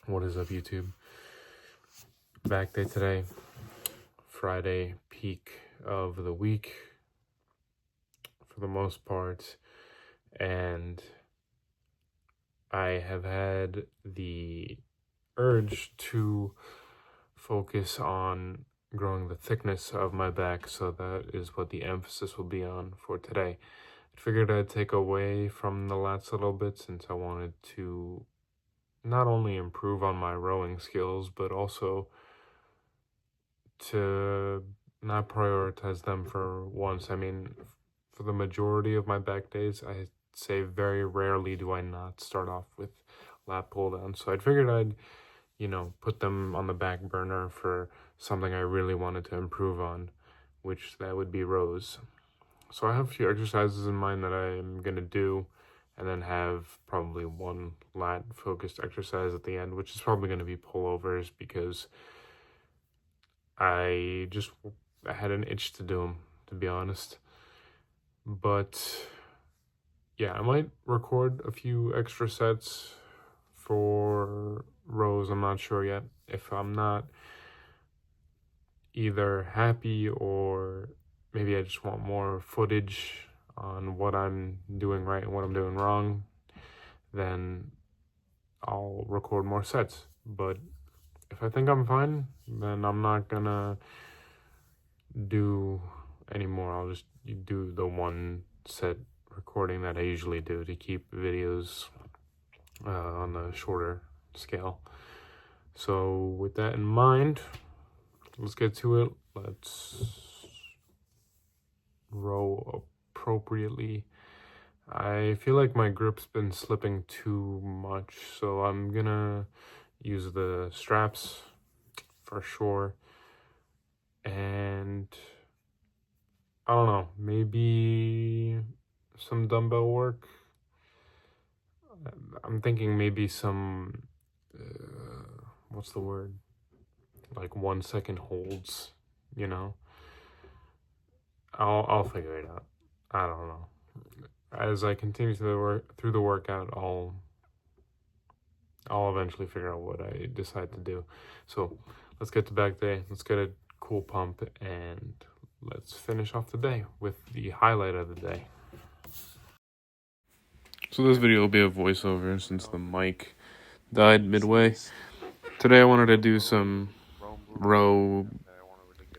What is up, YouTube? Back day today, Friday, peak of the week for the most part, and I have had the urge to focus on growing the thickness of my back, so that is what the emphasis will be on for today. I figured I'd take away from the lats a little bit since I wanted to not only improve on my rowing skills, but also to not prioritize them for once. I mean, for the majority of my back days, I say very rarely do I not start off with lat pull down. So I figured I'd, put them on the back burner for something I really wanted to improve on, which that would be rows. So I have a few exercises in mind that I'm going to do, and then have probably one lat focused exercise at the end, which is probably going to be pullovers because I had an itch to do them, to be honest. But yeah, I might record a few extra sets for rows. I'm not sure yet. If I'm not either happy or maybe I just want more footage on what I'm doing right and what I'm doing wrong, then I'll record more sets. But if I think I'm fine, then I'm not gonna do anymore. I'll just do the one set recording that I usually do to keep videos on the shorter scale. So with that in mind, let's get to it. Let's row appropriately. I feel like my grip's been slipping too much, so I'm gonna use the straps for sure. And I don't know, maybe some dumbbell work. I'm thinking maybe some, what's the word? Like 1 second holds, I'll figure it out. I don't know. As I continue through the workout, I'll eventually figure out what I decide to do. So let's get to back day. Let's get a cool pump, and let's finish off the day with the highlight of the day. So this video will be a voiceover since the mic died midway. Today I wanted to do some row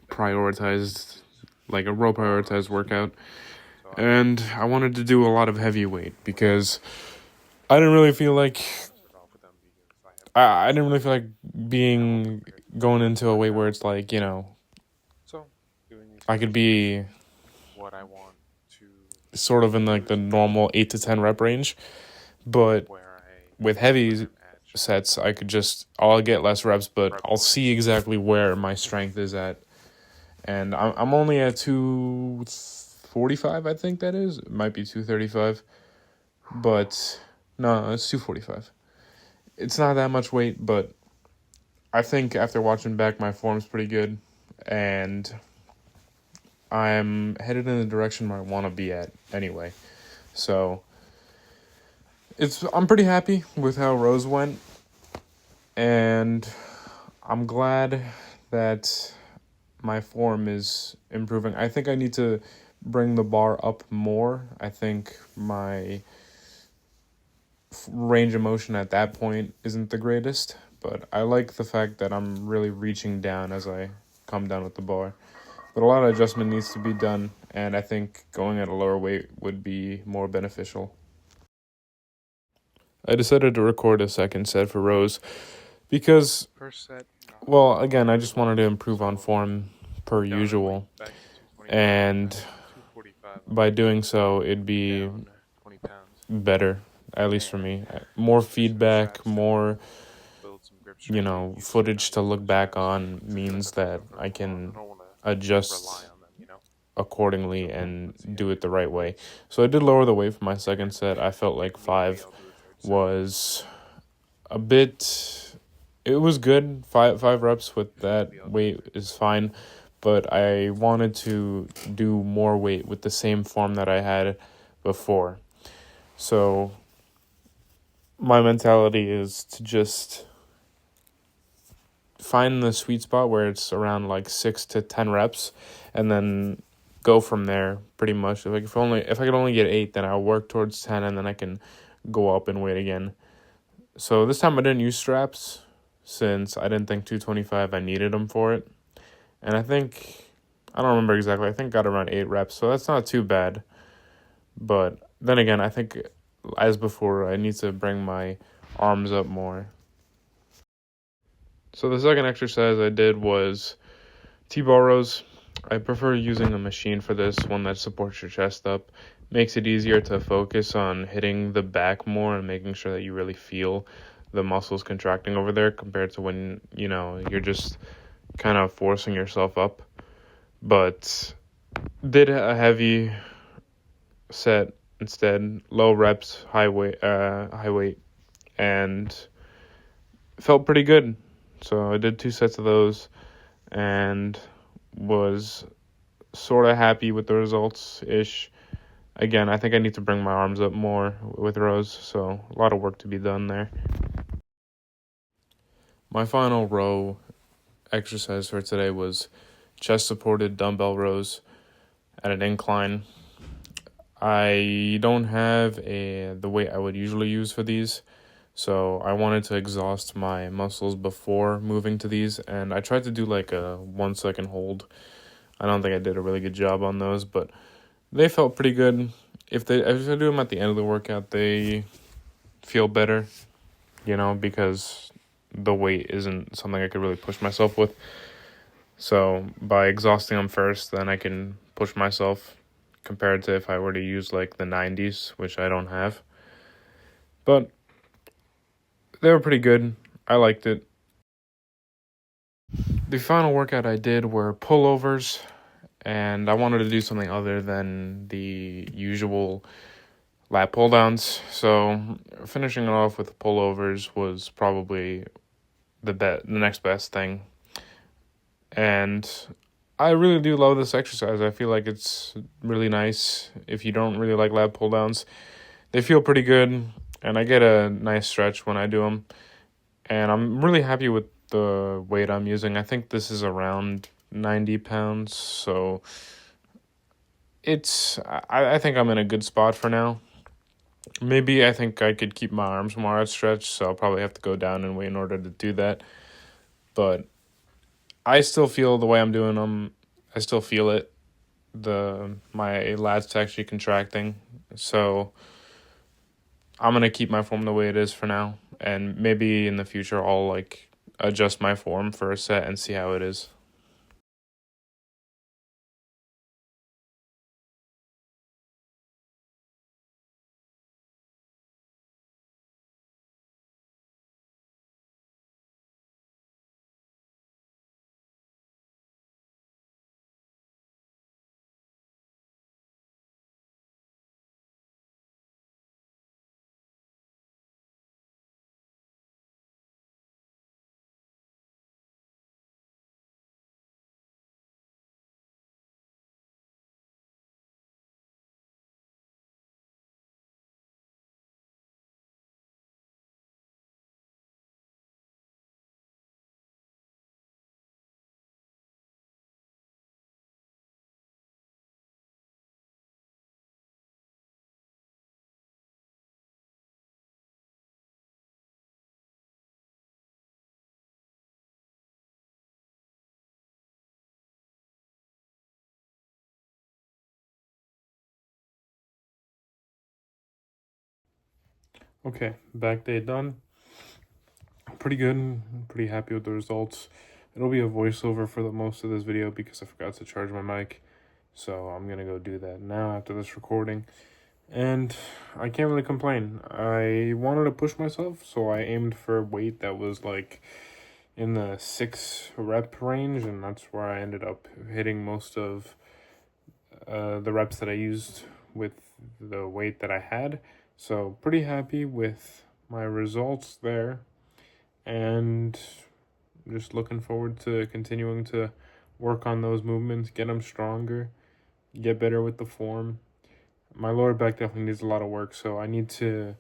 prioritized workout, and I wanted to do a lot of heavy weight because I didn't really feel like going into a weight where it's like, I could be sort of in like the normal 8 to 10 rep range, but with heavy sets I'll get less reps, but I'll see exactly where my strength is at. And I'm only at 245, I think that is. It might be 235, but no, it's 245. It's not that much weight, but I think after watching back, my form's pretty good, and I'm headed in the direction where I want to be at anyway. So I'm pretty happy with how rows went, and I'm glad that my form is improving. I think I need to bring the bar up more. I think my range of motion at that point isn't the greatest, but I like the fact that I'm really reaching down as I come down with the bar. But a lot of adjustment needs to be done, and I think going at a lower weight would be more beneficial. I decided to record a second set for rows because, well, again, I just wanted to improve on form per usual, and by doing so, it'd be better, at least for me. More feedback, more, footage to look back on means that I can adjust accordingly and do it the right way. So I did lower the weight for my second set. I felt like 5 was a bit, it was good. Five reps with that weight is fine, but I wanted to do more weight with the same form that I had before. So my mentality is to just find the sweet spot where it's around like 6 to 10 reps, and then go from there pretty much. Like if I could only get 8, then I'll work towards 10, and then I can go up in weight again. So this time I didn't use straps since I didn't think 225 I needed them for it. And I don't remember exactly, I think got around 8 reps, so that's not too bad. But then again, I think as before, I need to bring my arms up more. So the second exercise I did was T-bar rows. I prefer using a machine for this, one that supports your chest up. Makes it easier to focus on hitting the back more and making sure that you really feel the muscles contracting over there compared to when, you're just kind of forcing yourself up. But did a heavy set instead, low reps, high weight, and felt pretty good. So I did 2 sets of those and was sort of happy with the results-ish. Again, I think I need to bring my arms up more with rows, so a lot of work to be done there. My final row exercise for today was chest-supported dumbbell rows at an incline. I don't have the weight I would usually use for these, so I wanted to exhaust my muscles before moving to these, and I tried to do like a 1-second hold. I don't think I did a really good job on those, but they felt pretty good. If I do them at the end of the workout, they feel better, because the weight isn't something I could really push myself with. So by exhausting them first, then I can push myself compared to if I were to use like the 90s, which I don't have. But they were pretty good. I liked it. The final workout I did were pullovers, and I wanted to do something other than the usual lat pull downs. So finishing it off with pullovers was probably the next best thing. And I really do love this exercise. I feel like it's really nice. If you don't really like lat pull downs, they feel pretty good, and I get a nice stretch when I do them. And I'm really happy with the weight I'm using. I think this is around 90 pounds, so I think I'm in a good spot for now. Maybe I think I could keep my arms more outstretched, so I'll probably have to go down in weight in order to do that. But I still feel the way I'm doing them, I still feel it. My lats actually contracting, so I'm gonna keep my form the way it is for now, and maybe in the future I'll like adjust my form for a set and see how it is. Okay, back day done. Pretty good. Pretty happy with the results. It'll be a voiceover for the most of this video because I forgot to charge my mic. So I'm gonna go do that now after this recording. And I can't really complain. I wanted to push myself, so I aimed for a weight that was like in the 6 rep range, and that's where I ended up hitting most of the reps that I used with the weight that I had. So pretty happy with my results there, and just looking forward to continuing to work on those movements, get them stronger, get better with the form. My lower back definitely needs a lot of work, so I need to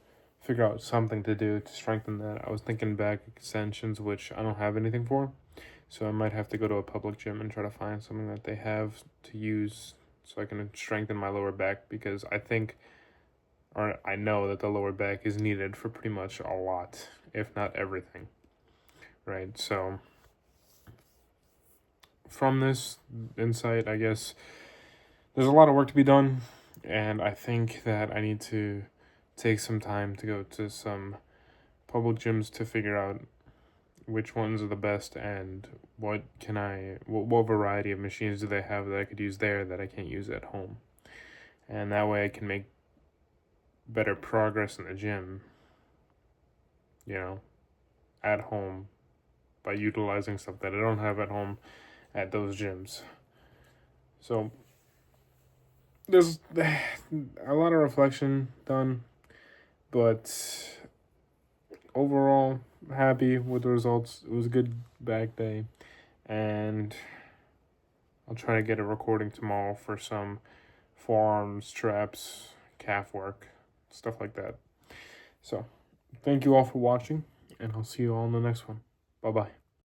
figure out something to do to strengthen that. I was thinking back extensions, which I don't have anything for. So I might have to go to a public gym and try to find something that they have to use so I can strengthen my lower back, because I think, or I know that the lower back is needed for pretty much a lot, if not everything, right? So from this insight, I guess there's a lot of work to be done, and I think that I need to take some time to go to some public gyms to figure out which ones are the best and what variety of machines do they have that I could use there that I can't use at home. And that way I can make better progress in the gym, at home, by utilizing stuff that I don't have at home at those gyms. So there's a lot of reflection done, but overall happy with the results. It was a good back day, and I'll try to get a recording tomorrow for some forearms, traps, calf work, stuff like that. So thank you all for watching, and I'll see you all in the next one. Bye-bye.